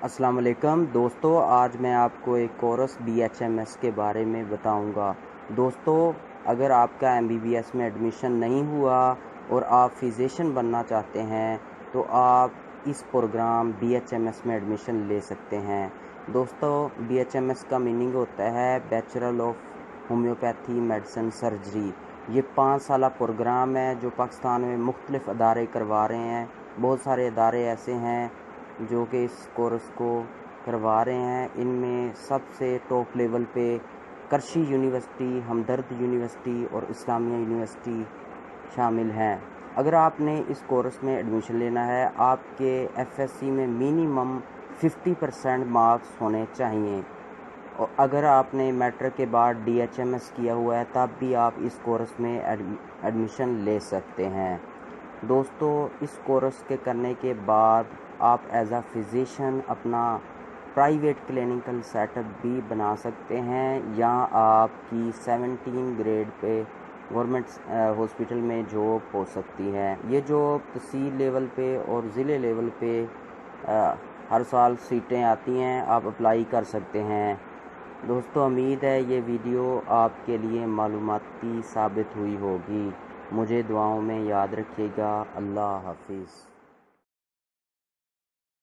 अस्सलाम वालेकुम दोस्तों, आज मैं आपको एक कोर्स BHMS के बारे में बताऊंगा। दोस्तों, अगर आपका MBBS में एडमिशन नहीं हुआ और आप फिजिशियन बनना चाहते हैं तो आप इस प्रोग्राम BHMS में एडमिशन ले सकते हैं। दोस्तों, BHMS का मीनिंग होता है bachelor of homeopathy medicine surgery. ये 5 साला प्रोग्राम है जो पाकिस्तान में मुख्तलिफ अदारे करवा रहे हैं। बहुत सारे अदारे ऐसे हैं जो कि इस कोर्स को करवा रहे हैं। इनमें सबसे टॉप लेवल पे करशी यूनिवर्सिटी, हमदर्द यूनिवर्सिटी और इस्लामिया यूनिवर्सिटी शामिल हैं। अगर आपने इस कोर्स में एडमिशन लेना है, आपके FSC में मिनिमम 50% मार्क्स होने चाहिए। और अगर आपने मैट्रिक के बाद DHMS किया हुआ है तब भी आप इस कोर्स में एडमिशन ले सकते हैं। दोस्तों, इस कोर्स के करने के बाद आप एज अ फिजिशियन अपना प्राइवेट क्लिनिकल सेटअप भी बना सकते हैं या आपकी 17 ग्रेड पे गवर्नमेंट हॉस्पिटल में जॉब हो सकती है। ये जॉब तहसील लेवल पे और ज़िले लेवल पे हर साल सीटें आती हैं, आप अप्लाई कर सकते हैं। दोस्तों, उम्मीद है ये वीडियो आपके लिए मालूमाती साबित हुई होगी। मुझे दुआओं में याद रखिएगा। अल्लाह हाफिज़।